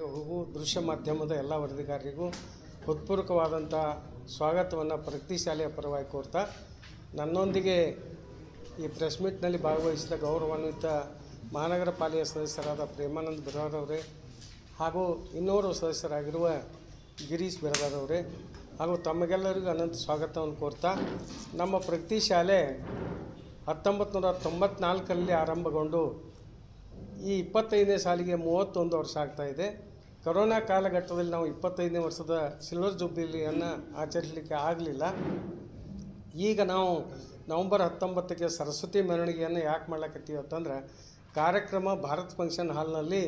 ದೃಶ್ಯ ಮಾಧ್ಯಮದ ಎಲ್ಲ ವರದಿಗಾರರಿಗೂ ಹೃತ್ಪೂರ್ವಕವಾದಂಥ ಸ್ವಾಗತವನ್ನು ಪ್ರಗತಿ ಶಾಲೆಯ ಪರವಾಗಿ ಕೋರ್ತಾ ನನ್ನೊಂದಿಗೆ ಈ ಪ್ರೆಸ್ ಮೀಟ್ನಲ್ಲಿ ಭಾಗವಹಿಸಿದ ಗೌರವಾನ್ವಿತ ಮಹಾನಗರ ಪಾಲಿಕೆ ಸದಸ್ಯರಾದ ಪ್ರೇಮಾನಂದ್ ಬಿರಾದವರೇ ಹಾಗೂ ಇನ್ನೋರು ಸದಸ್ಯರಾಗಿರುವ ಗಿರೀಶ್ ಬಿರಾದವರೇ ಹಾಗೂ ತಮಗೆಲ್ಲರಿಗೂ ಅನಂತ ಸ್ವಾಗತವನ್ನು ಕೋರ್ತಾ ನಮ್ಮ ಪ್ರಗತಿ ಶಾಲೆ 1994ರಲ್ಲಿ ಆರಂಭಗೊಂಡು ಈ 25ನೇ ಸಾಲಿಗೆ 31 ವರ್ಷ ಆಗ್ತಾಯಿದೆ. ಕೊರೋನಾ ಕಾಲಘಟ್ಟದಲ್ಲಿ ನಾವು 25ನೇ ವರ್ಷದ ಸಿಲ್ವರ್ ಜೂಬಿಲಿಯನ್ನು ಆಚರಿಸಲಿಕ್ಕೆ ಆಗಲಿಲ್ಲ. ಈಗ ನಾವು ನವಂಬರ್ 19ಕ್ಕೆ ಸರಸ್ವತಿ ಮೆರವಣಿಗೆಯನ್ನು ಯಾಕೆ ಮಾಡ್ಲಿಕ್ಕತ್ತೀವಿ ಅಂತಂದ್ರೆ ಕಾರ್ಯಕ್ರಮ ಭಾರತ್ ಫಂಕ್ಷನ್ ಹಾಲ್ನಲ್ಲಿ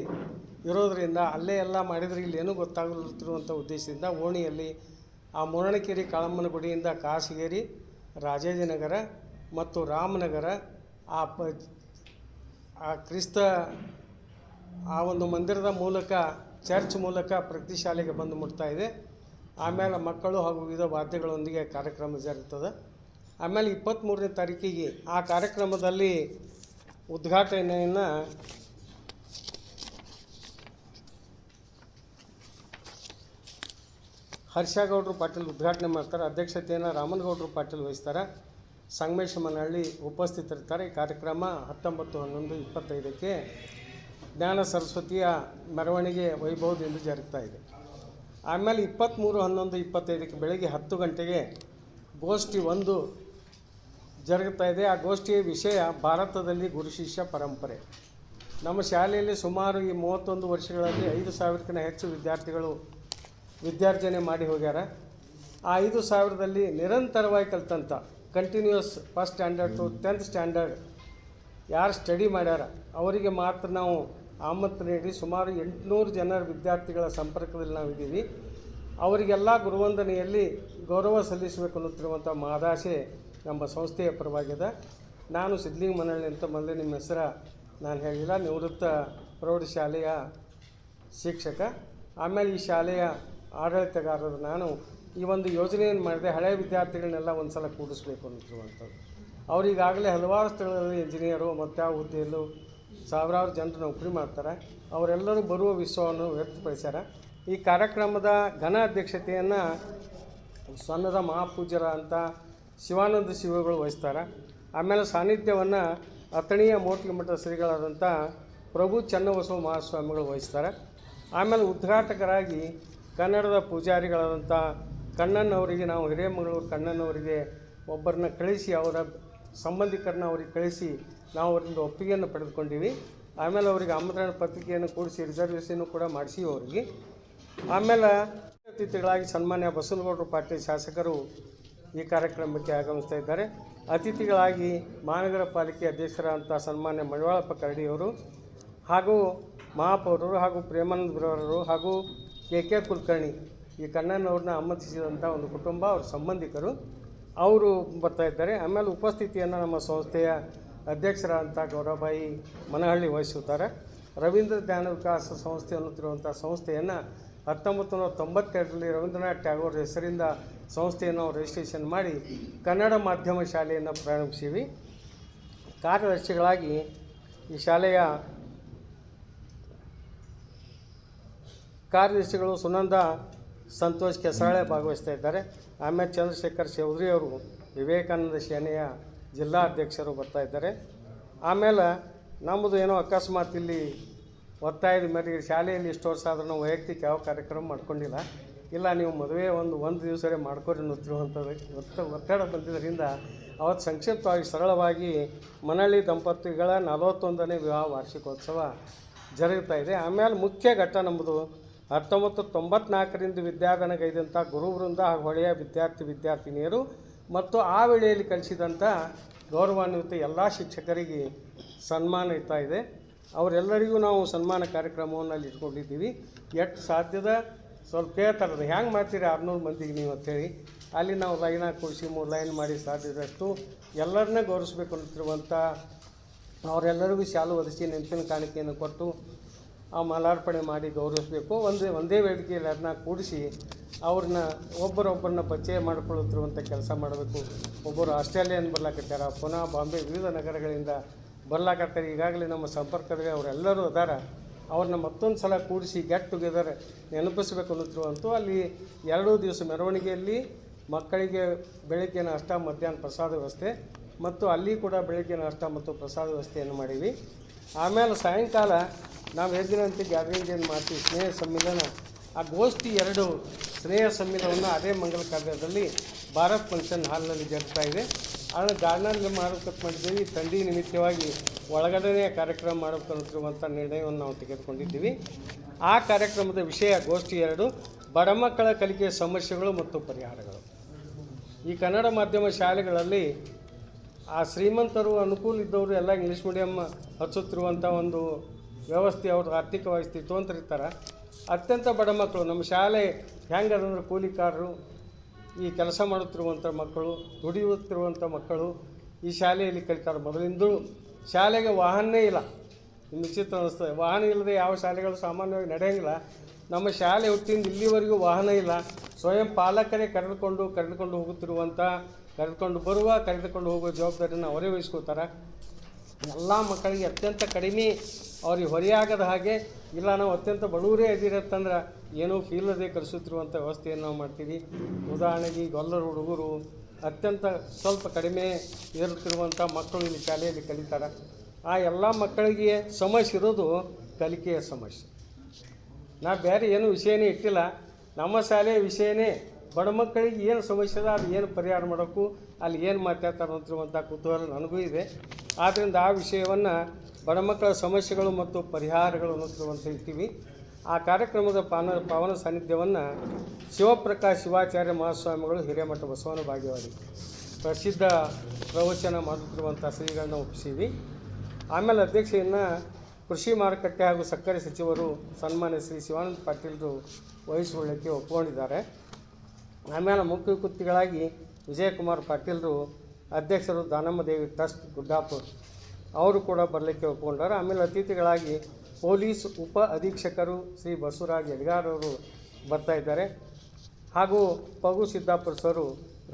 ಇರೋದರಿಂದ ಅಲ್ಲೇ ಎಲ್ಲ ಮಾಡಿದರೆ ಇಲ್ಲಿ ಏನೂ ಗೊತ್ತಾಗಲಿರುವಂಥ ಉದ್ದೇಶದಿಂದ ಓಣಿಯಲ್ಲಿ ಆ ಮುರಣಕೇರಿ ಕಾಳಮ್ಮನ ಗುಡಿಯಿಂದ ಕಾಸಗೇರಿ, ರಾಜಾಜಿನಗರ ಮತ್ತು ರಾಮನಗರ ಆ ಕ್ರಿಸ್ತ ಆ ಒಂದು ಮಂದಿರದ ಮೂಲಕ ಚರ್ಚ್ ಮೂಲಕ ಪ್ರಗತಿ ಶಾಲೆಗೆ ಬಂದು ಮುಟ್ತಾ ಇದೆ. ಆಮೇಲೆ ಮಕ್ಕಳು ಹಾಗೂ ವಿವಿಧ ವಾದ್ಯಗಳೊಂದಿಗೆ ಕಾರ್ಯಕ್ರಮ ಜರುಗುತ್ತದೆ. ಆಮೇಲೆ 23ನೇ ತಾರೀಕಿಗೆ ಆ ಕಾರ್ಯಕ್ರಮದಲ್ಲಿ ಉದ್ಘಾಟನೆಯನ್ನು ಹರ್ಷಗೌಡರು ಪಾಟೀಲ್ ಉದ್ಘಾಟನೆ ಮಾಡ್ತಾರೆ. ಅಧ್ಯಕ್ಷತೆಯನ್ನು ರಾಮನಗೌಡರು ಪಾಟೀಲ್ ವಹಿಸ್ತಾರೆ. ಸಂಗಮೇಶ ಮನಹಳ್ಳಿ ಉಪಸ್ಥಿತರಿರ್ತಾರೆ. ಈ ಕಾರ್ಯಕ್ರಮ 19/11/25ಕ್ಕೆ ಜ್ಞಾನ ಸರಸ್ವತಿಯ ಮೆರವಣಿಗೆ ವೈಭವದಿಂದ ಜರುಗ್ತಾ ಇದೆ. ಆಮೇಲೆ 23/11/25ಕ್ಕೆ ಬೆಳಗ್ಗೆ 10 ಗಂಟೆಗೆ ಗೋಷ್ಠಿ 1 ಜರುಗ್ತಾ ಇದೆ. ಆ ಗೋಷ್ಠಿಯ ವಿಷಯ ಭಾರತದಲ್ಲಿ ಗುರು ಶಿಷ್ಯ ಪರಂಪರೆ. ನಮ್ಮ ಶಾಲೆಯಲ್ಲಿ ಸುಮಾರು ಈ 31 ವರ್ಷಗಳಲ್ಲಿ 5,000ಕ್ಕಿಂತ ಹೆಚ್ಚು ವಿದ್ಯಾರ್ಥಿಗಳು ವಿದ್ಯಾರ್ಜನೆ ಮಾಡಿ ಹೋಗ್ಯಾರ. ಆ 5,000ದಲ್ಲಿ ನಿರಂತರವಾಗಿ ಕಲಿತಂಥ continuous first standard to 10th standard ಯಾರು ಸ್ಟಡಿ ಮಾಡ್ಯಾರ ಅವರಿಗೆ ಮಾತ್ರ ನಾವು ಆಮಂತ್ರಣ ನೀಡಿ ಸುಮಾರು 800 ಜನರ ವಿದ್ಯಾರ್ಥಿಗಳ ಸಂಪರ್ಕದಲ್ಲಿ ನಾವಿದ್ದೀವಿ. ಅವರಿಗೆಲ್ಲ ಗುರುವಂದನೆಯಲ್ಲಿ ಗೌರವ ಸಲ್ಲಿಸಬೇಕು ಅನ್ನುತ್ತಿರುವಂಥ ಮಹದಾಸೆ ನಮ್ಮ ಸಂಸ್ಥೆಯ ಪರವಾಗಿದೆ. ನಾನು ಸಿದ್ಲಿಂಗ ಮನಹಳ್ಳಿ ಅಂತ ಮೊದಲೇ ನಿಮ್ಮ ಹೆಸರು ನಾನು ಹೇಳಿಲ್ಲ, ನಿವೃತ್ತ ಪ್ರೌಢಶಾಲೆಯ ಶಿಕ್ಷಕ. ಆಮೇಲೆ ಈ ಶಾಲೆಯ ಆಡಳಿತಗಾರರು. ನಾನು ಈ ಒಂದು ಯೋಜನೆಯನ್ನು ಮಾಡಿದೆ, ಹಳೆಯ ವಿದ್ಯಾರ್ಥಿಗಳನ್ನೆಲ್ಲ ಒಂದು ಸಲ ಕೂಡಿಸ್ಬೇಕು ಅನ್ನಿರುವಂಥದ್ದು. ಅವರಿಗಾಗಲೇ ಹಲವಾರು ಸ್ಥಳಗಳಲ್ಲಿ ಇಂಜಿನಿಯರು ಮತ್ತು ಯಾವ ಹುದ್ದೆಯಲ್ಲೂ ಸಾವಿರಾರು ಜನರು ನೌಕರಿ ಮಾಡ್ತಾರೆ. ಅವರೆಲ್ಲರೂ ಬರುವ ವಿಶ್ವವನ್ನು ವ್ಯಕ್ತಪಡಿಸ್ಯಾರ. ಈ ಕಾರ್ಯಕ್ರಮದ ಘನ ಅಧ್ಯಕ್ಷತೆಯನ್ನು ಸಣ್ಣದ ಮಹಾಪೂಜ್ಯರ ಅಂತ ಶಿವಾನಂದ ಶಿವಗಳು ವಹಿಸ್ತಾರೆ. ಆಮೇಲೆ ಸಾನ್ನಿಧ್ಯವನ್ನು ಅಥಣಿಯ ಮೋಟ್ಲಿ ಮಠ ಶ್ರೀಗಳಾದಂಥ ಪ್ರಭು ಚನ್ನಬಸವ ಮಹಾಸ್ವಾಮಿಗಳು ವಹಿಸ್ತಾರೆ. ಆಮೇಲೆ ಉದ್ಘಾಟಕರಾಗಿ ಕನ್ನಡದ ಪೂಜಾರಿಗಳಾದಂಥ ಕಣ್ಣನವರಿಗೆ ನಾವು ಹಿರೇಮಗಳೂರು ಕಣ್ಣನವರಿಗೆ ಒಬ್ಬರನ್ನ ಕಳಿಸಿ ಅವರ ಸಂಬಂಧಿಕರನ್ನ ಅವ್ರಿಗೆ ಕಳಿಸಿ ನಾವು ಅವರಿಂದ ಒಪ್ಪಿಗೆಯನ್ನು ಪಡೆದುಕೊಂಡಿವಿ. ಆಮೇಲೆ ಅವರಿಗೆ ಆಮಂತ್ರಣ ಪತ್ರಿಕೆಯನ್ನು ಕೂಡಿಸಿ ರಿಸರ್ವೇಷನ್ನು ಕೂಡ ಮಾಡಿಸಿ ಅವರಿಗೆ. ಆಮೇಲೆ ಅತಿಥಿಗಳಾಗಿ ಸನ್ಮಾನ್ಯ ಬಸವನಗೌಡರು ಪಾಟೀಲ್ ಶಾಸಕರು ಈ ಕಾರ್ಯಕ್ರಮಕ್ಕೆ ಆಗಮಿಸ್ತಾ ಇದ್ದಾರೆ. ಅತಿಥಿಗಳಾಗಿ ಮಹಾನಗರ ಪಾಲಿಕೆ ಅಧ್ಯಕ್ಷರಾದಂಥ ಸನ್ಮಾನ್ಯ ಮಡಿವಾಳಪ್ಪ ಕರಡಿಯವರು ಹಾಗೂ ಮಹಾಪೌರರು ಹಾಗೂ ಪ್ರೇಮಾನಂದ ಬಿರಾದವರು ಹಾಗೂ ಕೆ ಕುಲಕರ್ಣಿ ಈ ಕಣ್ಣನವ್ರನ್ನ ಆಮಂತ್ರಿಸಿದಂಥ ಒಂದು ಕುಟುಂಬ, ಅವ್ರ ಸಂಬಂಧಿಕರು ಅವರು ಬರ್ತಾ ಇದ್ದಾರೆ. ಆಮೇಲೆ ಉಪಸ್ಥಿತಿಯನ್ನು ನಮ್ಮ ಸಂಸ್ಥೆಯ ಅಧ್ಯಕ್ಷರಾದಂಥ ಗೌರವಬಾಯಿ ಮನಹಳ್ಳಿ ವಹಿಸುತ್ತಾರೆ. ರವೀಂದ್ರ ಜ್ಞಾನ ವಿಕಾಸ ಸಂಸ್ಥೆ ಅನ್ನುತ್ತಿರುವಂಥ ಸಂಸ್ಥೆಯನ್ನು 1992ರಲ್ಲಿ ರವೀಂದ್ರನಾಥ್ ಟ್ಯಾಗೋರ್ ಹೆಸರಿಂದ ಸಂಸ್ಥೆಯನ್ನು ನಾವು ರಿಜಿಸ್ಟ್ರೇಷನ್ ಮಾಡಿ ಕನ್ನಡ ಮಾಧ್ಯಮ ಶಾಲೆಯನ್ನು ಪ್ರಾರಂಭಿಸಿವಿ. ಕಾರ್ಯದರ್ಶಿಗಳಾಗಿ ಈ ಶಾಲೆಯ ಕಾರ್ಯದರ್ಶಿಗಳು ಸುನಂದ ಸಂತೋಷ್ ಕೆಸರಾಳೆ ಭಾಗವಹಿಸ್ತಾ ಇದ್ದಾರೆ. ಆಮೇಲೆ ಚಂದ್ರಶೇಖರ್ ಚೌಧರಿ ಅವರು ವಿವೇಕಾನಂದ ಸೇನೆಯ ಜಿಲ್ಲಾ ಅಧ್ಯಕ್ಷರು ಬರ್ತಾ ಇದ್ದಾರೆ. ಆಮೇಲೆ ನಮ್ಮದು ಏನೋ ಅಕಸ್ಮಾತ್ ಇಲ್ಲಿ ಒತ್ತಾಯದ ಮೇರೆಗೆ ಶಾಲೆಯಲ್ಲಿ ಇಷ್ಟು ವರ್ಷ ಆದರೂ ನಾವು ವೈಯಕ್ತಿಕ ಯಾವ ಕಾರ್ಯಕ್ರಮ ಮಾಡ್ಕೊಂಡಿಲ್ಲ. ಇಲ್ಲ ನೀವು ಮದುವೆ ಒಂದು ದಿವಸವೇ ಮಾಡ್ಕೊರಿ ಅನ್ನುತ್ತಿರುವಂಥದ್ದು ಒತ್ತಡ ಬಂದಿದ್ದರಿಂದ ಅವತ್ತು ಸಂಕ್ಷಿಪ್ತವಾಗಿ ಸರಳವಾಗಿ ಮನಹಳ್ಳಿ ದಂಪತಿಗಳ 41ನೇ ವಿವಾಹ ವಾರ್ಷಿಕೋತ್ಸವ ಜರುಗ್ತಾ ಇದೆ. ಆಮೇಲೆ ಮುಖ್ಯ ಘಟ್ಟ ನಮ್ಮದು 1994ರಿಂದ ವಿದ್ಯಾದಾನಗೈದಂಥ ಗುರುವೃಂದ ಹಾಗೂ ಹೊಳೆಯ ವಿದ್ಯಾರ್ಥಿನಿಯರು ಮತ್ತು ಆ ವೇಳೆಯಲ್ಲಿ ಕಲಿಸಿದಂಥ ಗೌರವಾನ್ವಿತ ಎಲ್ಲ ಶಿಕ್ಷಕರಿಗೆ ಸನ್ಮಾನ ಇರ್ತಾ ಇದೆ. ಅವರೆಲ್ಲರಿಗೂ ನಾವು ಸನ್ಮಾನ ಕಾರ್ಯಕ್ರಮವನ್ನು ಅಲ್ಲಿ ಇಟ್ಕೊಂಡಿದ್ದೀವಿ. ಎಷ್ಟು ಸಾಧ್ಯದ ಸ್ವಲ್ಪ ಕೇಳ್ತಾರೆ, ಹ್ಯಾಂಗೆ ಮಾಡ್ತೀರಿ 600 ಮಂದಿಗೆ ನೀವು ಅಂತೇಳಿ. ಅಲ್ಲಿ ನಾವು ಲೈನಾಗಿ ಕೂರಿಸಿ 3 ಲೈನ್ ಮಾಡಿ ಸಾಧ್ಯದಷ್ಟು ಎಲ್ಲರನ್ನ ಗೌರವಿಸ್ಬೇಕು ಅನ್ನುತ್ತಿರುವಂಥ ಅವರೆಲ್ಲರಿಗೂ ಶಾಲು ಒದಿಸಿ ನೆನಪಿನ ಕಾಣಿಕೆಯನ್ನು ಕೊಟ್ಟು ಆ ಮಾಲಾರ್ಪಣೆ ಮಾಡಿ ಗೌರವಿಸಬೇಕು. ಒಂದೇ ವೇದಿಕೆಯಲ್ಲಿ ಅದನ್ನ ಕೂಡಿಸಿ ಅವ್ರನ್ನ ಒಬ್ಬರೊಬ್ಬರನ್ನ ಪರಿಚಯ ಮಾಡಿಕೊಳ್ಳುತ್ತಿರುವಂಥ ಕೆಲಸ ಮಾಡಬೇಕು. ಒಬ್ಬರು ಆಸ್ಟ್ರೇಲಿಯನ್ ಬರ್ಲಾಕತ್ಯಾರ, ಪುನಃ ಬಾಂಬೆ ವಿವಿಧ ನಗರಗಳಿಂದ ಬರ್ಲಾಕತ್ತಾರೆ. ಈಗಾಗಲೇ ನಮ್ಮ ಸಂಪರ್ಕದಲ್ಲಿ ಅವರೆಲ್ಲರೂ ಅದಾರ. ಅವ್ರನ್ನ ಮತ್ತೊಂದು ಸಲ ಕೂಡಿಸಿ ಗೆಟ್ ಟುಗೆದರ್ ನೆನಪಿಸಬೇಕು ಅನ್ನೋದು ಅಲ್ಲಿ 2 ದಿವಸ ಮೆರವಣಿಗೆಯಲ್ಲಿ ಮಕ್ಕಳಿಗೆ ಬೆಳಗ್ಗೆ ನಾಷ್ಟ ಮಧ್ಯಾಹ್ನ ಪ್ರಸಾದ ವ್ಯವಸ್ಥೆ ಮತ್ತು ಅಲ್ಲಿ ಕೂಡ ಬೆಳಗ್ಗೆ ನಾಷ್ಟ ಮತ್ತು ಪ್ರಸಾದ ವ್ಯವಸ್ಥೆಯನ್ನು ಮಾಡೀವಿ. ಆಮೇಲೆ ಸಾಯಂಕಾಲ ನಾವು ಎದ್ದಿನಂತೆ ಗ್ಯಾದರಿಂಗ್ ಏನು ಮಾಡ್ತೀವಿ, ಸ್ನೇಹ ಸಮ್ಮಿಲನ. ಆ ಗೋಷ್ಠಿ 2 ಸ್ನೇಹ ಸಮ್ಮಿಲನವನ್ನು ಅದೇ ಮಂಗಲ ಕಾರ್ಯದಲ್ಲಿ ಭಾರತ್ ಫಂಕ್ಷನ್ ಹಾಲ್ನಲ್ಲಿ ಜರುಗ್ತಾ ಇದೆ. ಅದನ್ನು ಗಾರ್ಡನಲ್ಲಿ ಮಾಡೋಕ್ಕಂತ ಮಾಡಿದ್ದೀವಿ. ಥಂಡಿ ನಿಮಿತ್ತವಾಗಿ ಒಳಗಡೆ ಕಾರ್ಯಕ್ರಮ ಮಾಡಬೇಕಂತಿರುವಂಥ ನಿರ್ಣಯವನ್ನು ನಾವು ತೆಗೆದುಕೊಂಡಿದ್ದೀವಿ. ಆ ಕಾರ್ಯಕ್ರಮದ ವಿಷಯ ಗೋಷ್ಠಿ 2 ಬಡ ಮಕ್ಕಳ ಕಲಿಕೆಯ ಸಮಸ್ಯೆಗಳು ಮತ್ತು ಪರಿಹಾರಗಳು. ಈ ಕನ್ನಡ ಮಾಧ್ಯಮ ಶಾಲೆಗಳಲ್ಲಿ ಆ ಶ್ರೀಮಂತರು ಅನುಕೂಲ ಇದ್ದವರು ಎಲ್ಲ ಇಂಗ್ಲೀಷ್ ಮೀಡಿಯಮ್ ಹಚ್ಚುತ್ತಿರುವಂಥ ಒಂದು ವ್ಯವಸ್ಥೆ ಅವರು ಆರ್ಥಿಕವಾಗಿ ಸ್ಥಿತಿವಂತರಿರ್ತಾರೆ. ಅತ್ಯಂತ ಬಡ ಮಕ್ಕಳು ನಮ್ಮ ಶಾಲೆ ಹೆಂಗದಂದ್ರೆ ಕೂಲಿಕಾರರು, ಈ ಕೆಲಸ ಮಾಡುತ್ತಿರುವಂಥ ಮಕ್ಕಳು, ದುಡಿಯುತ್ತಿರುವಂಥ ಮಕ್ಕಳು ಈ ಶಾಲೆಯಲ್ಲಿ ಕಲಿತಾರೆ. ಮೊದಲಿಂದಲೂ ಶಾಲೆಗೆ ವಾಹನವೇ ಇಲ್ಲ. ವಿಚಿತ್ರ ಅನ್ನಿಸ್ತದೆ, ವಾಹನ ಇಲ್ಲದೆ ಯಾವ ಶಾಲೆಗಳು ಸಾಮಾನ್ಯವಾಗಿ ನಡೆಯೋಂಗಿಲ್ಲ. ನಮ್ಮ ಶಾಲೆ ಹುಟ್ಟಿಂದ ಇಲ್ಲಿವರೆಗೂ ವಾಹನ ಇಲ್ಲ. ಸ್ವಯಂ ಪಾಲಕರೇ ಕರೆದುಕೊಂಡು ಹೋಗುತ್ತಿರುವಂಥ, ಕರೆದುಕೊಂಡು ಹೋಗುವ ಜವಾಬ್ದಾರಿಯನ್ನು ಅವರೇ ವಹಿಸ್ಕೋತಾರೆ. ಎಲ್ಲ ಮಕ್ಕಳಿಗೆ ಅತ್ಯಂತ ಕಡಿಮೆ ಅವ್ರಿಗೆ ಹೊರೆಯಾಗದ ಹಾಗೆ, ಇಲ್ಲ ನಾವು ಅತ್ಯಂತ ಬಡವರೇ ಇದಿರತ್ತಂದ್ರೆ ಏನೂ ಫೀಲದೇ ಕಲಿಸುತ್ತಿರುವಂಥ ವ್ಯವಸ್ಥೆಯನ್ನು ನಾವು ಮಾಡ್ತೀವಿ. ಉದಾಹರಣೆಗೆ ಗೊಲ್ಲರ ಹುಡುಗರು ಅತ್ಯಂತ ಸ್ವಲ್ಪ ಕಡಿಮೆ ಇರುತ್ತಿರುವಂಥ ಮಕ್ಕಳು ಇಲ್ಲಿ ಶಾಲೆಯಲ್ಲಿ ಕಲಿತಾರೆ. ಆ ಎಲ್ಲ ಮಕ್ಕಳಿಗೆ ಸಮಸ್ಯೆ ಇರೋದು ಕಲಿಕೆಯ ಸಮಸ್ಯೆ. ನಾ ಬೇರೆ ಏನು ವಿಷಯನೇ ಇಟ್ಟಿಲ್ಲ, ನಮ್ಮ ಶಾಲೆಯ ವಿಷಯನೇ ಬಡ ಮಕ್ಕಳಿಗೆ ಏನು ಸಮಸ್ಯೆ ಅದ, ಅದು ಏನು ಪರಿಹಾರ ಮಾಡೋಕ್ಕೂ ಅಲ್ಲಿ ಏನು ಮಾತಾಡ್ತಾರೆ ಅಂತಿರುವಂಥ ಕುತೂಹಲ ನನಗೂ ಇದೆ. ಆದ್ದರಿಂದ ಆ ವಿಷಯವನ್ನು ಬಡ ಮಕ್ಕಳ ಸಮಸ್ಯೆಗಳು ಮತ್ತು ಪರಿಹಾರಗಳು ಅನ್ನುತ್ತಿರುವಂಥ ಇರ್ತೀವಿ. ಆ ಕಾರ್ಯಕ್ರಮದ ಪಾವನ ಸಾನ್ನಿಧ್ಯವನ್ನು ಶಿವಪ್ರಕಾಶ್ ಶಿವಾಚಾರ್ಯ ಮಹಾಸ್ವಾಮಿಗಳು ಹಿರೇಮಠ ಬಸವನ ಭಾಗ್ಯವಾಡಿ ಪ್ರಸಿದ್ಧ ಪ್ರವಚನ ಮಾಡುತ್ತಿರುವಂಥ ಶ್ರೀಗಳನ್ನ ಒಪ್ಪಿಸೀವಿ. ಆಮೇಲೆ ಅಧ್ಯಕ್ಷೆಯನ್ನು ಕೃಷಿ ಮಾರುಕಟ್ಟೆ ಹಾಗೂ ಸಕ್ಕರೆ ಸಚಿವರು ಸನ್ಮಾನ್ಯ ಶ್ರೀ ಶಿವಾನಂದ ಪಾಟೀಲರು ವಹಿಸಿಕೊಳ್ಳಕ್ಕೆ ಒಪ್ಪಿಕೊಂಡಿದ್ದಾರೆ. ಆಮೇಲೆ ಮುಖ್ಯ ವ್ಯಕ್ತಿಗಳಾಗಿ ವಿಜಯಕುಮಾರ್ ಪಾಟೀಲರು, ಅಧ್ಯಕ್ಷರು ದಾನಮ್ಮ ದೇವಿ ಟ್ರಸ್ಟ್ ಗುಡ್ಡಾಪುರ, ಅವರು ಕೂಡ ಬರಲಿಕ್ಕೆ ಒಪ್ಪಿಕೊಂಡಾರೆ. ಆಮೇಲೆ ಅತಿಥಿಗಳಾಗಿ ಪೊಲೀಸ್ ಉಪ ಅಧೀಕ್ಷಕರು ಶ್ರೀ ಬಸವರಾಜ್ ಯಡ್ಗಾರ್ ಅವರು ಬರ್ತಾಯಿದ್ದಾರೆ. ಹಾಗೂ ಪಗು ಸಿದ್ದಾಪುರ ಸರು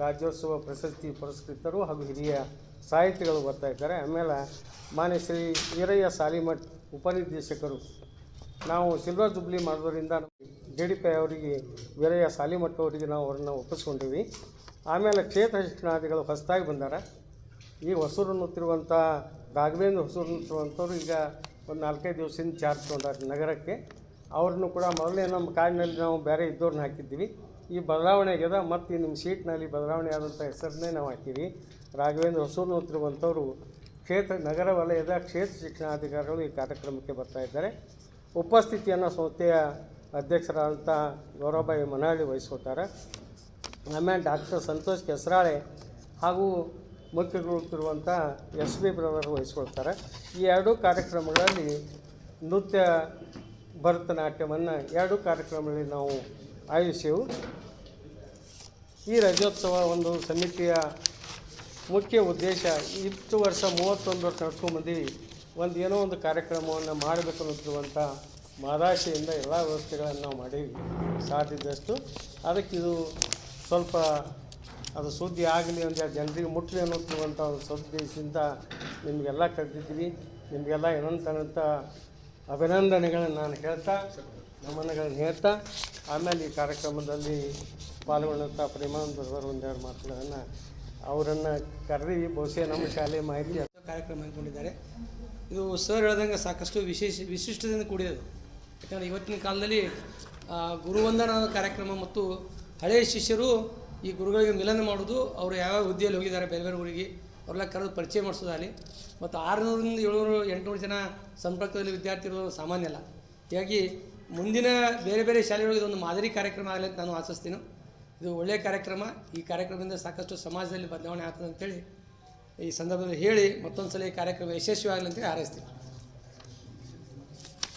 ರಾಜ್ಯೋತ್ಸವ ಪ್ರಶಸ್ತಿ ಪುರಸ್ಕೃತರು ಹಾಗೂ ಹಿರಿಯ ಸಾಹಿತಿಗಳು ಬರ್ತಾಯಿದ್ದಾರೆ. ಆಮೇಲೆ ಮಾನ್ಯ ಶ್ರೀ ವೀರಯ್ಯ ಸಾಲಿಮಠ್ ಉಪನಿರ್ದೇಶಕರು, ನಾವು ಸಿಲ್ವರ್ ಜುಬ್ಲಿ ಮಾಡೋದ್ರಿಂದ DDP ಅವರಿಗೆ ವೀರಯ್ಯ ಸಾಲಿಮಠ್ ಅವರಿಗೆ ನಾವು ಅವ್ರನ್ನ ಒಪ್ಪಿಸ್ಕೊಂಡಿವಿ. ಆಮೇಲೆ ಕ್ಷೇತ್ರ ಶಿಕ್ಷಣಾಧಿಗಳು ಹೊಸದಾಗಿ ಬಂದಾರ. ಈಗ ಹೊಸೂರು ಅನ್ನುತ್ತಿರುವಂಥ ರಾಘವೇಂದ್ರ ಹೊಸೂರು ಅನ್ನುತ್ತಿರುವಂಥವ್ರು ಈಗ ಒಂದು 4-5 ದಿವಸದಿಂದ ಚಾರ್ಜ್ ತೊಗೊಂಡಾರೆ ನಗರಕ್ಕೆ. ಅವ್ರನ್ನೂ ಕೂಡ ಮೊದಲೇ ನಮ್ಮ ಕಾರ್ಡ್ನಲ್ಲಿ ನಾವು ಬೇರೆ ಇದ್ದವ್ರನ್ನ ಹಾಕಿದ್ದೀವಿ. ಈ ಬದಲಾವಣೆ ಆಗ್ಯದ, ಮತ್ತು ನಿಮ್ಮ ಸೀಟ್ನಲ್ಲಿ ಬದಲಾವಣೆ ಆದಂಥ ಹೆಸರನ್ನೇ ನಾವು ಹಾಕಿವಿ. ರಾಘವೇಂದ್ರ ಹೊಸೂರು ಅನ್ನುತ್ತಿರುವಂಥವ್ರು ನಗರ ವಲಯದ ಕ್ಷೇತ್ರ ಶಿಕ್ಷಣಾಧಿಕಾರಿಗಳು ಈ ಕಾರ್ಯಕ್ರಮಕ್ಕೆ ಬರ್ತಾಯಿದ್ದಾರೆ. ಉಪಸ್ಥಿತಿಯನ್ನು ಸಂಸ್ಥೆಯ ಅಧ್ಯಕ್ಷರಾದಂಥ ಗೌರವಬಾಯಿ ಮನಹಳ್ಳಿ ವಹಿಸ್ಕೊಳ್ತಾರೆ. ಆಮೇಲೆ ಡಾಕ್ಟರ್ ಸಂತೋಷ್ ಕೆಸರಾಳೆ ಹಾಗೂ ಮುಖ್ಯಗೊಳ್ತಿರುವಂಥ SB ಬ್ರದರ್ ವಹಿಸ್ಕೊಳ್ತಾರೆ. ಈ 2 ಕಾರ್ಯಕ್ರಮಗಳಲ್ಲಿ ನೃತ್ಯ ಭರತನಾಟ್ಯವನ್ನು 2 ಕಾರ್ಯಕ್ರಮಗಳಲ್ಲಿ ನಾವು ಆಯೋಜಿಸೆವು. ಈ ರಾಜ್ಯೋತ್ಸವ ಒಂದು ಸಮಿತಿಯ ಮುಖ್ಯ ಉದ್ದೇಶ, ಇಷ್ಟು ವರ್ಷ 31 ವರ್ಷ ನಡ್ಕೊಂಡ್ಬಂದು ಏನೋ ಒಂದು ಕಾರ್ಯಕ್ರಮವನ್ನು ಮಾಡಬೇಕು ಅನ್ನುತ್ತಿರುವಂಥ ಮಹದಾಶೆಯಿಂದ ಎಲ್ಲ ವ್ಯವಸ್ಥೆಗಳನ್ನು ನಾವು ಮಾಡೀವಿ ಸಾಧ್ಯದಷ್ಟು. ಅದಕ್ಕೆ ಇದು ಸ್ವಲ್ಪ ಅದು ಸುದ್ದಿ ಆಗಲಿ ಅಂತ ಜನರಿಗೆ ಮುಟ್ಟಲಿ ಅನ್ನುತ್ತಿರುವಂಥ ಒಂದು ಸದುದ್ದೇಶದಿಂದ ನಿಮಗೆಲ್ಲ ಕರೆದಿದ್ದೀವಿ. ನಿಮಗೆಲ್ಲ ಏನಂತ ಅಭಿನಂದನೆಗಳನ್ನು ನಾನು ಹೇಳ್ತಾ, ನಮನಗಳನ್ನು ಹೇಳ್ತಾ, ಆಮೇಲೆ ಈ ಕಾರ್ಯಕ್ರಮದಲ್ಲಿ ಪಾಲ್ಗೊಂಡಂಥ ಪ್ರೇಮಾನಂದರವರು ಒಂದೆರಡು ಮಾತುಗಳನ್ನು ಅವರನ್ನು ಕರೆದಿ ಬಹುಶಃ ನಮ್ಮ ಶಾಲೆ ಮಾಹಿತಿ ಕಾರ್ಯಕ್ರಮ ಅಂದ್ಕೊಂಡಿದ್ದಾರೆ. ಇದು ಸರ್ ಹೇಳ್ದಂಗೆ ಸಾಕಷ್ಟು ವಿಶಿಷ್ಟದಿಂದ ಕೂಡಿದೆ. ಯಾಕಂದರೆ ಇವತ್ತಿನ ಕಾಲದಲ್ಲಿ ಗುರುವಂದನ ಕಾರ್ಯಕ್ರಮ ಮತ್ತು ಹಳೆಯ ಶಿಷ್ಯರು ಈ ಗುರುಗಳಿಗೆ ಮಿಲನ ಮಾಡೋದು, ಅವರು ಯಾವ್ಯಾವ ಹುದ್ದೆಯಲ್ಲಿ ಹೋಗಿದ್ದಾರೆ ಬೇರೆ ಬೇರೆ ಊರಿಗೆ ಅವರೆಲ್ಲ ಕರೆದು ಪರಿಚಯ ಮಾಡಿಸೋದಾಗಲಿ, ಮತ್ತು 600ರಿಂದ 700-800 ಜನ ಸಂಪರ್ಕದಲ್ಲಿ ವಿದ್ಯಾರ್ಥಿಗಳು ಸಾಮಾನ್ಯ ಅಲ್ಲ. ಹೀಗಾಗಿ ಮುಂದಿನ ಬೇರೆ ಬೇರೆ ಶಾಲೆಗಳಿಗೆ ಇದೊಂದು ಮಾದರಿ ಕಾರ್ಯಕ್ರಮ ಆಗಲಿ ಅಂತ ನಾನು ಆಶಿಸ್ತೀನಿ. ಇದು ಒಳ್ಳೆಯ ಕಾರ್ಯಕ್ರಮ. ಈ ಕಾರ್ಯಕ್ರಮದಿಂದ ಸಾಕಷ್ಟು ಸಮಾಜದಲ್ಲಿ ಬದಲಾವಣೆ ಆಗ್ತದೆ ಅಂತೇಳಿ ಈ ಸಂದರ್ಭದಲ್ಲಿ ಹೇಳಿ ಮತ್ತೊಂದು ಸಲ ಈ ಕಾರ್ಯಕ್ರಮ ಯಶಸ್ವಿ ಆಗಲಿ ಅಂತೇಳಿ ಹಾರೈಸ್ತೀನಿ.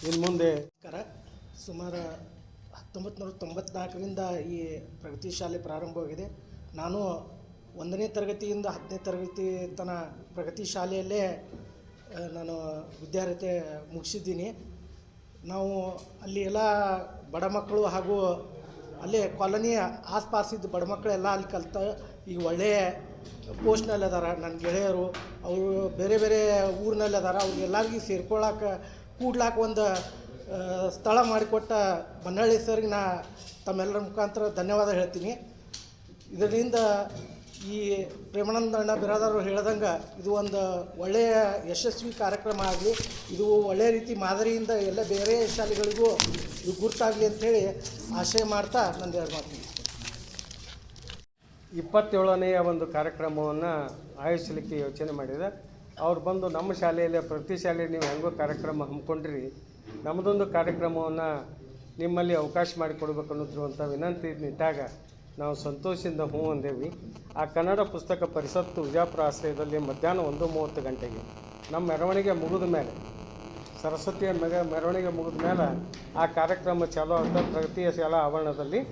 ಇನ್ನು ಮುಂದೆ ಸುಮಾರು 1994ರಿಂದ ಈ ಪ್ರಗತಿ ಶಾಲೆ ಪ್ರಾರಂಭವಾಗಿದೆ. ನಾನು 1ನೇ ತರಗತಿಯಿಂದ 10ನೇ ತರಗತಿ ತನಕ ಪ್ರಗತಿ ಶಾಲೆಯಲ್ಲೇ ನಾನು ವಿದ್ಯಾರ್ಥಿ ಮುಗಿಸಿದ್ದೀನಿ. ನಾವು ಅಲ್ಲಿ ಎಲ್ಲ ಬಡ ಮಕ್ಕಳು ಹಾಗೂ ಅಲ್ಲೇ ಕಾಲೋನಿಯ ಆಸ್ಪಾಸಿದ್ದ ಬಡ ಮಕ್ಕಳೆಲ್ಲ ಅಲ್ಲಿ ಕಲಿತ ಈಗ ಒಳ್ಳೆಯ ಪೋಸ್ಟ್ನಲ್ಲಿ ಅದಾರ. ನನ್ನ ಗೆಳೆಯರು ಅವರು ಬೇರೆ ಬೇರೆ ಊರಿನಲ್ಲಿ ಅದಾರ. ಅವ್ರಿಗೆಲ್ಲರಿಗೂ ಸೇರ್ಕೊಳ್ಳೋಕೆ ಕೂಡ್ಲಾಕ ಒಂದು ಸ್ಥಳ ಮಾಡಿಕೊಟ್ಟ ಬನ್ನಳ್ಳಿ ಸರ್ಗೆ ನಾ ತಮ್ಮೆಲ್ಲರ ಮುಖಾಂತರ ಧನ್ಯವಾದ ಹೇಳ್ತೀನಿ. ಇದರಿಂದ ಈ ಪ್ರೇಮಾನಂದ ಅಣ್ಣ ಬಿರಾದಾರರು ಹೇಳ್ದಂಗೆ ಇದು ಒಂದು ಒಳ್ಳೆಯ ಯಶಸ್ವಿ ಕಾರ್ಯಕ್ರಮ ಆಗಲಿ, ಇದು ಒಳ್ಳೆಯ ರೀತಿ ಮಾದರಿಯಿಂದ ಎಲ್ಲ ಬೇರೆ ಶಾಲೆಗಳಿಗೂ ಇದು ಗುರುತಾಗಲಿ ಅಂಥೇಳಿ ಆಶಯ ಮಾಡ್ತಾ ನಂದು ಎರಡು ಮಾತು. 27ನೆಯ ಒಂದು ಕಾರ್ಯಕ್ರಮವನ್ನು ಆಯೋಜಿಸಲಿಕ್ಕೆ ಯೋಚನೆ ಮಾಡಿದೆ. ಅವ್ರು ಬಂದು ನಮ್ಮ ಶಾಲೆಯಲ್ಲಿ ಪ್ರತಿ ಶಾಲೆಯಲ್ಲಿ ನೀವು ಹೆಂಗೋ ಕಾರ್ಯಕ್ರಮ ಹಮ್ಮಿಕೊಂಡ್ರಿ, ನಮ್ಮದೊಂದು ಕಾರ್ಯಕ್ರಮವನ್ನು ನಿಮ್ಮಲ್ಲಿ ಅವಕಾಶ ಮಾಡಿಕೊಡ್ಬೇಕು ಅನ್ನೋದಿರುವಂಥ ವಿನಂತಿ ಇಟ್ಟಾಗ ನಾವು ಸಂತೋಷದಿಂದ ಹ್ಞೂ ಅಂದೇವಿ. ಆ ಕನ್ನಡ ಪುಸ್ತಕ ಪರಿಷತ್ತು ವಿಜಯಪುರ ಆಶ್ರಯದಲ್ಲಿ ಮಧ್ಯಾಹ್ನ 1:30 ಗಂಟೆಗೆ ನಮ್ಮ ಮೆರವಣಿಗೆ ಮುಗಿದ ಮೇಲೆ, ಸರಸ್ವತಿಯ ಮೆರವಣಿಗೆ ಮುಗಿದ ಮೇಲೆ ಆ ಕಾರ್ಯಕ್ರಮ ಚಾಲೂ ಆಗ್ತದೆ. ಪ್ರಗತಿಯ ಶಾಲಾ ಆವರಣದಲ್ಲಿ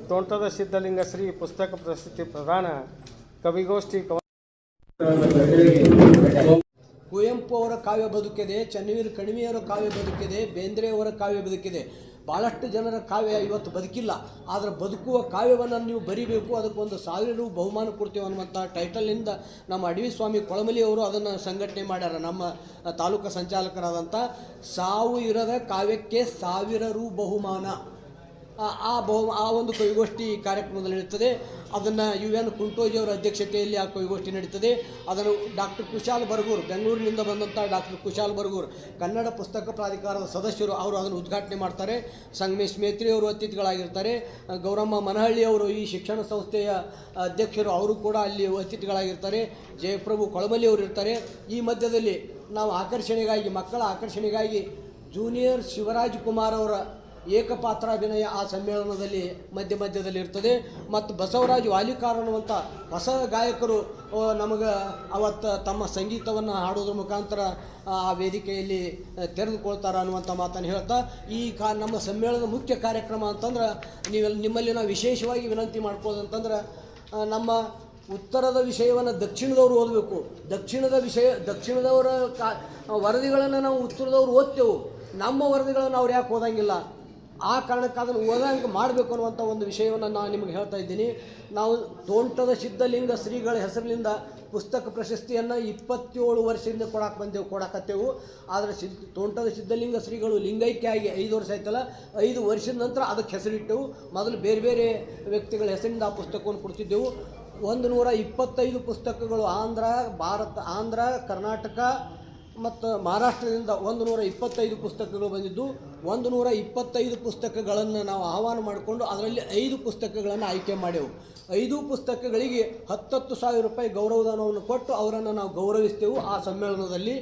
ತೋಂಟದ ಸಿದ್ಧಲಿಂಗ ಶ್ರೀ ಪುಸ್ತಕ ಪ್ರಶಸ್ತಿ ಪ್ರದಾನ ಕವಿಗೋಷ್ಠಿ ಕುವೆಂಪು ಅವರ ಕಾವ್ಯ ಬದುಕಿದೆ, ಚನ್ನವೀರ ಕಣಿವೆಯವರ ಕಾವ್ಯ ಬದುಕಿದೆ, ಬೇಂದ್ರೆಯವರ ಕಾವ್ಯ ಬದುಕಿದೆ. ಭಾಳಷ್ಟು ಜನರ ಕಾವ್ಯ ಇವತ್ತು ಬದುಕಿಲ್ಲ. ಆದರೆ ಬದುಕುವ ಕಾವ್ಯವನ್ನು ನೀವು ಬರಿಬೇಕು, ಅದಕ್ಕೊಂದು 1000 ರು ಬಹುಮಾನ ಕೊಡ್ತೇವೆ ಅನ್ನುವಂಥ ಟೈಟಲ್ನಿಂದ ನಮ್ಮ ಅಡವಿ ಸ್ವಾಮಿ ಕೊಳಮಲಿ ಅವರು ಅದನ್ನು ಸಂಘಟನೆ ಮಾಡ್ಯಾರ. ನಮ್ಮ ತಾಲೂಕು ಸಂಚಾಲಕರಾದಂಥ ಸಾವು ಇರದ ಕಾವ್ಯಕ್ಕೆ 1000 ರು ಬಹುಮಾನ ಆ ಒಂದು ಕವಿಗೋಷ್ಠಿ ಕಾರ್ಯಕ್ರಮದಲ್ಲಿ ನಡೀತದೆ. ಅದನ್ನು UN ಕುಂಟೋಜಿಯವರ ಅಧ್ಯಕ್ಷತೆಯಲ್ಲಿ ಆ ಕವಿಗೋಷ್ಠಿ ನಡೀತದೆ. ಅದನ್ನು ಡಾಕ್ಟರ್ ಕುಶಾಲ್ ಬರಗೂರು, ಬೆಂಗಳೂರಿನಿಂದ ಬಂದಂಥ ಡಾಕ್ಟರ್ ಕುಶಾಲ್ ಬರಗೂರು, ಕನ್ನಡ ಪುಸ್ತಕ ಪ್ರಾಧಿಕಾರದ ಸದಸ್ಯರು, ಅವರು ಅದನ್ನು ಉದ್ಘಾಟನೆ ಮಾಡ್ತಾರೆ. ಸಂಗಮೇಶ್ ಮೇತ್ರಿ ಅವರು ಅತಿಥಿಗಳಾಗಿರ್ತಾರೆ. ಗೌರಮ್ಮ ಮನಹಳ್ಳಿ ಅವರು ಈ ಶಿಕ್ಷಣ ಸಂಸ್ಥೆಯ ಅಧ್ಯಕ್ಷರು, ಅವರು ಕೂಡ ಅಲ್ಲಿ ಅತಿಥಿಗಳಾಗಿರ್ತಾರೆ. ಜಯಪ್ರಭು ಕೊಳಮಲ್ಲಿ ಅವರು ಇರ್ತಾರೆ. ಈ ಮಧ್ಯದಲ್ಲಿ ನಾವು ಆಕರ್ಷಣೆಗಾಗಿ, ಮಕ್ಕಳ ಆಕರ್ಷಣೆಗಾಗಿ ಜೂನಿಯರ್ ಶಿವರಾಜ್ ಕುಮಾರ್ ಅವರ ಏಕಪಾತ್ರಾಭಿನಯ ಆ ಸಮ್ಮೇಳನದಲ್ಲಿ ಮಧ್ಯದಲ್ಲಿ ಇರ್ತದೆ. ಮತ್ತು ಬಸವರಾಜ್ ವಾಲಿಕಾರ್ ಅನ್ನುವಂಥ ಹೊಸ ಗಾಯಕರು ನಮಗೆ ಅವತ್ತು ತಮ್ಮ ಸಂಗೀತವನ್ನು ಹಾಡೋದ್ರ ಮುಖಾಂತರ ಆ ವೇದಿಕೆಯಲ್ಲಿ ತೆರೆದುಕೊಳ್ತಾರೆ ಅನ್ನುವಂಥ ಮಾತನ್ನು ಹೇಳ್ತಾ, ಈ ನಮ್ಮ ಸಮ್ಮೇಳನದ ಮುಖ್ಯ ಕಾರ್ಯಕ್ರಮ ಅಂತಂದ್ರೆ ನಿಮ್ಮಲ್ಲಿ ನಾವು ವಿಶೇಷವಾಗಿ ವಿನಂತಿ ಮಾಡ್ಕೊಳ್ಳೋದಂತಂದ್ರೆ, ನಮ್ಮ ಉತ್ತರದ ವಿಷಯವನ್ನು ದಕ್ಷಿಣದವರು ಓದಬೇಕು. ದಕ್ಷಿಣದವರ ವರದಿಗಳನ್ನು ನಾವು ಉತ್ತರದವ್ರು ಓದ್ತೇವೆ, ನಮ್ಮ ವರದಿಗಳನ್ನು ಅವ್ರು ಯಾಕೆ ಓದಂಗಿಲ್ಲ? ಆ ಕಾರಣಕ್ಕೆ ಅದನ್ನು ಓದಂಗೆ ಮಾಡಬೇಕು ಅನ್ನುವಂಥ ಒಂದು ವಿಷಯವನ್ನು ನಾನು ನಿಮಗೆ ಹೇಳ್ತಾ ಇದ್ದೀನಿ. ನಾವು ತೋಂಟದ ಸಿದ್ಧಲಿಂಗ ಶ್ರೀಗಳ ಹೆಸರಿನಿಂದ ಪುಸ್ತಕ ಪ್ರಶಸ್ತಿಯನ್ನು 27 ವರ್ಷದಿಂದ ಕೊಡಕತ್ತೇವು. ಆದರೆ ತೋಂಟದ ಸಿದ್ಧಲಿಂಗ ಶ್ರೀಗಳು ಲಿಂಗೈಕ್ಯ ಆಗಿ 5 ವರ್ಷ ಆಯ್ತಲ್ಲ, 5 ವರ್ಷದ ನಂತರ ಅದಕ್ಕೆ ಹೆಸರಿಟ್ಟೆವು. ಮೊದಲು ಬೇರೆ ಬೇರೆ ವ್ಯಕ್ತಿಗಳ ಹೆಸರಿನಿಂದ ಆ ಪುಸ್ತಕವನ್ನು ಕೊಡ್ತಿದ್ದೆವು. 125 ಪುಸ್ತಕಗಳು ಆಂಧ್ರ, ಕರ್ನಾಟಕ ಮತ್ತು ಮಹಾರಾಷ್ಟ್ರದಿಂದ 125 ಪುಸ್ತಕಗಳು ಬಂದಿದ್ದು. 125 ಪುಸ್ತಕಗಳನ್ನು ನಾವು ಆಹ್ವಾನ ಮಾಡಿಕೊಂಡು ಅದರಲ್ಲಿ 5 ಪುಸ್ತಕಗಳನ್ನು ಆಯ್ಕೆ ಮಾಡೆವು. 5 ಪುಸ್ತಕಗಳಿಗೆ 10,000 ರೂಪಾಯಿ ಗೌರವಧನವನ್ನು ಕೊಟ್ಟು ಅವರನ್ನು ನಾವು ಗೌರವಿಸ್ತೇವೆ ಆ ಸಮ್ಮೇಳನದಲ್ಲಿ.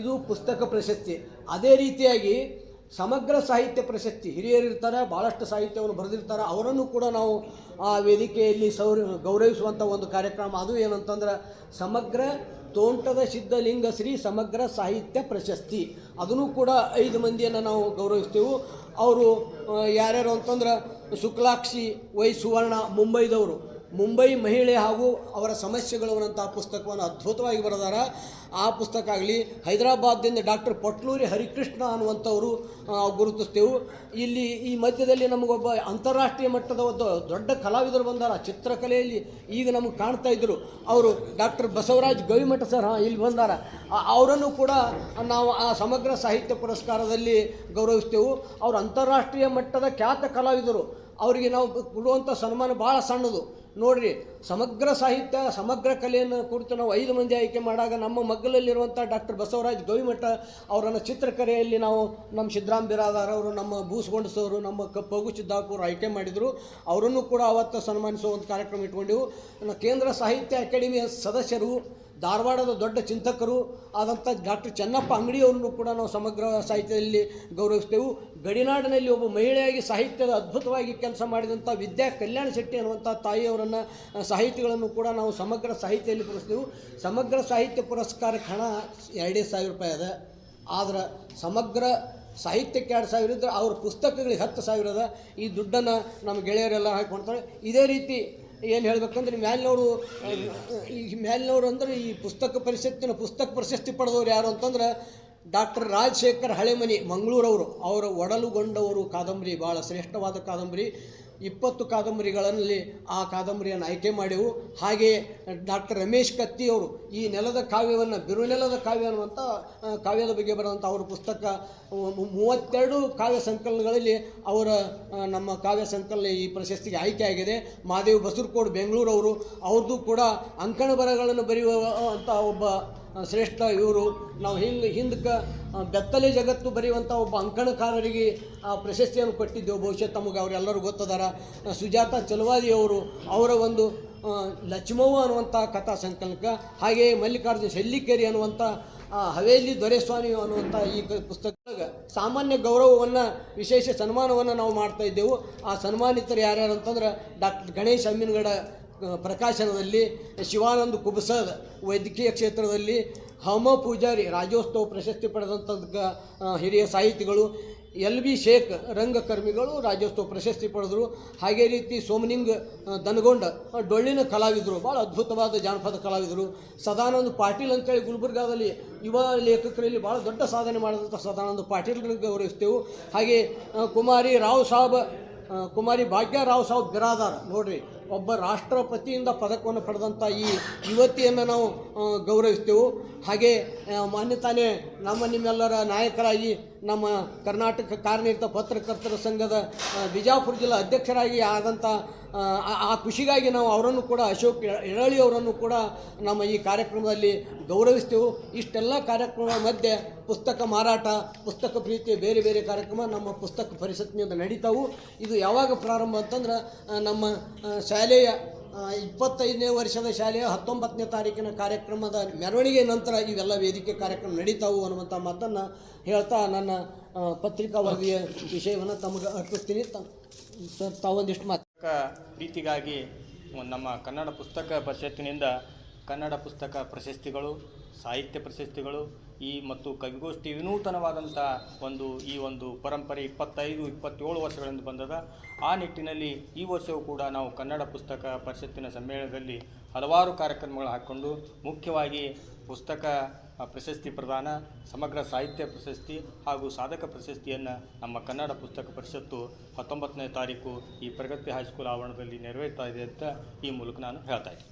ಇದು ಪುಸ್ತಕ ಪ್ರಶಸ್ತಿ. ಅದೇ ರೀತಿಯಾಗಿ ಸಮಗ್ರ ಸಾಹಿತ್ಯ ಪ್ರಶಸ್ತಿ, ಹಿರಿಯರಿರ್ತಾರೆ, ಭಾಳಷ್ಟು ಸಾಹಿತ್ಯವನ್ನು ಬರೆದಿರ್ತಾರೆ, ಅವರನ್ನು ಕೂಡ ನಾವು ಆ ವೇದಿಕೆಯಲ್ಲಿ ಗೌರವಿಸುವಂಥ ಒಂದು ಕಾರ್ಯಕ್ರಮ. ಅದು ಏನಂತಂದ್ರೆ ಸಮಗ್ರ ತೋಂಟದ ಸಿದ್ಧಲಿಂಗ ಶ್ರೀ ಸಮಗ್ರ ಸಾಹಿತ್ಯ ಪ್ರಶಸ್ತಿ. ಅದನ್ನು ಕೂಡ 5 ಮಂದಿಯನ್ನು ನಾವು ಗೌರವಿಸ್ತೇವೆ. ಅವರು ಯಾರ್ಯಾರು ಅಂತಂದ್ರೆ, ಶುಕ್ಲಾಕ್ಷಿ ವೈ ಸುವರ್ಣ, ಮುಂಬೈದವರು, ಮುಂಬೈ ಮಹಿಳೆ ಹಾಗೂ ಅವರ ಸಮಸ್ಯೆಗಳು ಅನ್ನೋಂಥ ಪುಸ್ತಕವನ್ನು ಅದ್ಭುತವಾಗಿ ಬರೆದಾರ. ಆ ಪುಸ್ತಕ ಆಗಲಿ. ಹೈದರಾಬಾದ್ದಿಂದ ಡಾಕ್ಟರ್ ಪಟ್ಲೂರಿ ಹರಿಕೃಷ್ಣ ಅನ್ನುವಂಥವರು ಗುರುತಿಸ್ತೇವೆ. ಇಲ್ಲಿ ಈ ಮಧ್ಯದಲ್ಲಿ ನಮಗೊಬ್ಬ ಅಂತಾರಾಷ್ಟ್ರೀಯ ಮಟ್ಟದ ಒಂದು ದೊಡ್ಡ ಕಲಾವಿದರು ಬಂದಾರ ಚಿತ್ರಕಲೆಯಲ್ಲಿ, ಈಗ ನಮಗೆ ಕಾಣ್ತಾ ಇದ್ದರು. ಅವರು ಡಾಕ್ಟರ್ ಬಸವರಾಜ್ ಗವಿಮಠ ಸರ್ ಇಲ್ಲಿ ಬಂದಾರ. ಅವರನ್ನು ಕೂಡ ನಾವು ಆ ಸಮಗ್ರ ಸಾಹಿತ್ಯ ಪುರಸ್ಕಾರದಲ್ಲಿ ಗೌರವಿಸ್ತೇವೆ. ಅವರು ಅಂತಾರಾಷ್ಟ್ರೀಯ ಮಟ್ಟದ ಖ್ಯಾತ ಕಲಾವಿದರು. ಅವರಿಗೆ ನಾವು ಕೊಡುವಂಥ ಸನ್ಮಾನ ಭಾಳ ಸಣ್ಣದು. ನೋಡಿರಿ, ಸಮಗ್ರ ಸಾಹಿತ್ಯ, ಸಮಗ್ರ ಕಲೆಯನ್ನು ಕುರಿತು ನಾವು 5 ಮಂದಿ ಆಯ್ಕೆ ಮಾಡಾಗ ನಮ್ಮ ಮಗ್ಗಲಲ್ಲಿರುವಂಥ ಡಾಕ್ಟರ್ ಬಸವರಾಜ್ ಗವಿಮಠ ಅವರನ್ನು ಚಿತ್ರಕಲೆಯಲ್ಲಿ ನಾವು ನಮ್ಮ ಸಿದ್ದರಾಮ್ ಬಿರಾದಾರ್ ಅವರು, ನಮ್ಮ ಬೂಸ್ಗೊಂಡಸವರು, ನಮ್ಮ ಪಗು ಸಿದ್ದಾಪುರ ಆಯ್ಕೆ ಮಾಡಿದರು. ಅವರನ್ನು ಕೂಡ ಅವತ್ತು ಸನ್ಮಾನಿಸುವ ಒಂದು ಕಾರ್ಯಕ್ರಮ ಇಟ್ಕೊಂಡೆವು. ಕೇಂದ್ರ ಸಾಹಿತ್ಯ ಅಕಾಡೆಮಿಯ ಸದಸ್ಯರು, ಧಾರವಾಡದ ದೊಡ್ಡ ಚಿಂತಕರು ಆದಂಥ ಡಾಕ್ಟರ್ ಚೆನ್ನಪ್ಪ ಅಂಗಡಿಯವರನ್ನು ಕೂಡ ನಾವು ಸಮಗ್ರ ಸಾಹಿತ್ಯದಲ್ಲಿ ಗೌರವಿಸ್ತೇವೆ. ಗಡಿನಾಡಿನಲ್ಲಿ ಒಬ್ಬ ಮಹಿಳೆಯಾಗಿ ಸಾಹಿತ್ಯದ ಅದ್ಭುತವಾಗಿ ಕೆಲಸ ಮಾಡಿದಂಥ ವಿದ್ಯಾ ಕಲ್ಯಾಣ ಶೆಟ್ಟಿ ಅನ್ನುವಂಥ ತಾಯಿಯವರನ್ನು, ಸಾಹಿತಿಗಳನ್ನು ಕೂಡ ನಾವು ಸಮಗ್ರ ಸಾಹಿತ್ಯದಲ್ಲಿ ಪುರಸ್ತೀವಿ. ಸಮಗ್ರ ಸಾಹಿತ್ಯ ಪುರಸ್ಕಾರಕ್ಕೆ ಹಣ 2,500 ರೂಪಾಯಿ ಅದ. ಆದ್ರೆ ಸಮಗ್ರ ಸಾಹಿತ್ಯಕ್ಕೆ 2,000 ಇದ್ದರೆ ಅವ್ರ ಪುಸ್ತಕಗಳಿಗೆ 10,000 ಅದ. ಈ ದುಡ್ಡನ್ನು ನಮ್ಮ ಗೆಳೆಯರೆಲ್ಲ ಹಾಕಿಕೊಡ್ತಾರೆ. ಇದೇ ರೀತಿ ಏನು ಹೇಳಬೇಕಂದ್ರೆ, ಮೇಲಿನವರು ಅಂದರೆ ಈ ಪುಸ್ತಕ ಪ್ರಶಸ್ತಿ ಪಡೆದವರು ಯಾರು ಅಂತಂದ್ರೆ ಡಾಕ್ಟರ್ ರಾಜಶೇಖರ್ ಹಳೆಮನಿ ಮಂಗಳೂರವರು. ಅವರ ಒಡಲುಗೊಂಡವರು ಕಾದಂಬರಿ ಭಾಳ ಶ್ರೇಷ್ಠವಾದ ಕಾದಂಬರಿ. 20 ಕಾದಂಬರಿಗಳಲ್ಲಿ ಆ ಕಾದಂಬರಿಯನ್ನು ಆಯ್ಕೆ ಮಾಡೆವು. ಹಾಗೆಯೇ ಡಾಕ್ಟರ್ ರಮೇಶ್ ಕತ್ತಿ ಅವರು ಈ ನೆಲದ ಕಾವ್ಯವನ್ನು ಬಿರುನೆಲದ ಕಾವ್ಯ ಅನ್ನುವಂಥ ಕಾವ್ಯದ ಬಗ್ಗೆ ಬರುವಂಥ ಅವರ ಪುಸ್ತಕ 32 ಕಾವ್ಯ ಸಂಕಲನಗಳಲ್ಲಿ ಅವರ ನಮ್ಮ ಕಾವ್ಯ ಸಂಕಲನ ಈ ಪ್ರಶಸ್ತಿಗೆ ಆಯ್ಕೆ ಆಗಿದೆ. ಮಹಾದೇವ್ ಬಸರ್ಕೋಡ್ ಬೆಂಗಳೂರು ಅವರು ಅವ್ರದ್ದು ಕೂಡ ಅಂಕಣ ಬರಹಗಳನ್ನು ಬರೆಯುವಂಥ ಒಬ್ಬ ಶ್ರೇಷ್ಠ ಇವರು. ನಾವು ಹಿಂದಕ್ಕೆ ಬೆತ್ತಲೆ ಜಗತ್ತು ಬರೆಯುವಂಥ ಒಬ್ಬ ಅಂಕಣಕಾರರಿಗೆ ಆ ಪ್ರಶಸ್ತಿಯನ್ನು ಕೊಟ್ಟಿದ್ದೆವು. ಬಹುಶಃ ತಮಗೆ ಅವರೆಲ್ಲರೂ ಗೊತ್ತದಾರ. ಸುಜಾತ ಚಲವಾದಿಯವರು ಅವರ ಒಂದು ಲಕ್ಷ್ಮವ್ವ ಅನ್ನುವಂಥ ಕಥಾ ಸಂಕಲನಕ್ಕೆ, ಹಾಗೆಯೇ ಮಲ್ಲಿಕಾರ್ಜುನ ಶೆಲ್ಲಿಕೇರಿ ಅನ್ನುವಂಥ ಹವೇಲಿ ದೊರೆಸ್ವಾಮಿ ಅನ್ನುವಂಥ ಈ ಪುಸ್ತಕದಾಗ ಸಾಮಾನ್ಯ ಗೌರವವನ್ನು ವಿಶೇಷ ಸನ್ಮಾನವನ್ನು ನಾವು ಮಾಡ್ತಾ ಇದ್ದೆವು. ಆ ಸನ್ಮಾನಿತರು ಯಾರ್ಯಾರು ಅಂತಂದ್ರೆ ಡಾಕ್ಟರ್ ಗಣೇಶ್ ಅಮ್ಮಿನಗಡ ಪ್ರಕಾಶನದಲ್ಲಿ, ಶಿವಾನಂದ ಕುಬಸದ್ ವೈದ್ಯಕೀಯ ಕ್ಷೇತ್ರದಲ್ಲಿ, ಹಮ ಪೂಜಾರಿ ರಾಜ್ಯೋತ್ಸವ ಪ್ರಶಸ್ತಿ ಪಡೆದಂಥ ಹಿರಿಯ ಸಾಹಿತಿಗಳು, LB ಶೇಖ್ ರಂಗಕರ್ಮಿಗಳು ರಾಜ್ಯೋತ್ಸವ ಪ್ರಶಸ್ತಿ ಪಡೆದರು. ಹಾಗೆ ರೀತಿ ಸೋಮನಿಂಗ್ ದನಗೊಂಡ ಡೊಳ್ಳಿನ ಕಲಾವಿದರು, ಭಾಳ ಅದ್ಭುತವಾದ ಜಾನಪದ ಕಲಾವಿದರು. ಸದಾನಂದ ಪಾಟೀಲ್ ಅಂತೇಳಿ ಗುಲ್ಬರ್ಗಾದಲ್ಲಿ ಯುವ ಲೇಖಕರಲ್ಲಿ ಭಾಳ ದೊಡ್ಡ ಸಾಧನೆ ಮಾಡಿದಂಥ ಸದಾನಂದ ಪಾಟೀಲ್ರಿಗೆ ಗೌರವಿಸ್ತೇವೆ. ಹಾಗೆ ಕುಮಾರಿ ಭಾಗ್ಯರಾವ್ ಸಾಬ್ ಬಿರಾದಾರ್, ನೋಡ್ರಿ, ಒಬ್ಬ ರಾಷ್ಟ್ರಪತಿಯಿಂದ ಪದಕವನ್ನು ಪಡೆದಂಥ ಈ ಯುವತಿಯನ್ನು ನಾವು ಗೌರವಿಸ್ತೇವೆ. ಹಾಗೆ ಮೊನ್ನೆ ತಾನೇ ನಿಮ್ಮೆಲ್ಲರ ನಾಯಕರಾಗಿ ನಮ್ಮ ಕರ್ನಾಟಕ ಕಾರ್ಯನಿರತ ಪತ್ರಕರ್ತರ ಸಂಘದ ಬಿಜಾಪುರ ಜಿಲ್ಲಾ ಅಧ್ಯಕ್ಷರಾಗಿ ಆದಂಥ ಆ ಖುಷಿಗಾಗಿ ನಾವು ಅವರನ್ನು ಕೂಡ, ಅಶೋಕ್ ಎರಳಿ ಅವರನ್ನು ಕೂಡ ನಮ್ಮ ಈ ಕಾರ್ಯಕ್ರಮದಲ್ಲಿ ಗೌರವಿಸ್ತೇವೆ. ಇಷ್ಟೆಲ್ಲ ಕಾರ್ಯಕ್ರಮಗಳ ಮಧ್ಯೆ ಪುಸ್ತಕ ಮಾರಾಟ, ಪುಸ್ತಕ ಪ್ರೀತಿಯ ಬೇರೆ ಬೇರೆ ಕಾರ್ಯಕ್ರಮ ನಮ್ಮ ಪುಸ್ತಕ ಪರಿಷತ್ನಿಂದ ನಡೀತಾವು. ಇದು ಯಾವಾಗ ಪ್ರಾರಂಭ ಅಂತಂದ್ರೆ ನಮ್ಮ ಶಾಲೆಯ 25ನೇ ವರ್ಷದ ಶಾಲೆಯ 19ನೇ ತಾರೀಕಿನ ಕಾರ್ಯಕ್ರಮದ ಮೆರವಣಿಗೆ ನಂತರ ಇವೆಲ್ಲ ವೇದಿಕೆ ಕಾರ್ಯಕ್ರಮ ನಡೀತಾವು ಅನ್ನುವಂಥ ಮಾತನ್ನು ಹೇಳ್ತಾ ನನ್ನ ಪತ್ರಿಕಾ ವರದಿಯ ವಿಷಯವನ್ನು ತಮಗೆ ಅರ್ಪಿಸ್ತೀನಿ. ಸರ್, ತಾವೊಂದಿಷ್ಟು ಮಾತು. ಪ್ರೀತಿಗಾಗಿ ನಮ್ಮ ಕನ್ನಡ ಪುಸ್ತಕ ಪರಿಷತ್ತಿನಿಂದ ಕನ್ನಡ ಪುಸ್ತಕ ಪ್ರಶಸ್ತಿಗಳು, ಸಾಹಿತ್ಯ ಪ್ರಶಸ್ತಿಗಳು ಮತ್ತು ಕವಿಗೋಷ್ಠಿ ವಿನೂತನವಾದಂಥ ಈ ಒಂದು ಪರಂಪರೆ 25-27 ವರ್ಷಗಳಿಂದ ಬಂದದ. ಆ ನಿಟ್ಟಿನಲ್ಲಿ ಈ ವರ್ಷವೂ ಕೂಡ ನಾವು ಕನ್ನಡ ಪುಸ್ತಕ ಪರಿಷತ್ತಿನ ಸಮ್ಮೇಳನದಲ್ಲಿ ಹಲವಾರು ಕಾರ್ಯಕ್ರಮಗಳು ಹಾಕ್ಕೊಂಡು, ಮುಖ್ಯವಾಗಿ ಪುಸ್ತಕ ಪ್ರಶಸ್ತಿ ಪ್ರದಾನ, ಸಮಗ್ರ ಸಾಹಿತ್ಯ ಪ್ರಶಸ್ತಿ ಹಾಗೂ ಸಾಧಕ ಪ್ರಶಸ್ತಿಯನ್ನು ನಮ್ಮ ಕನ್ನಡ ಪುಸ್ತಕ ಪರಿಷತ್ತು 19ನೇ ತಾರೀಕು ಈ ಪ್ರಗತಿ ಹೈಸ್ಕೂಲ್ ಆವರಣದಲ್ಲಿ ನೆರವೇರ್ತಾ ಇದೆ ಅಂತ ಈ ಮೂಲಕ ನಾನು ಹೇಳ್ತಾ ಇದ್ದೀನಿ.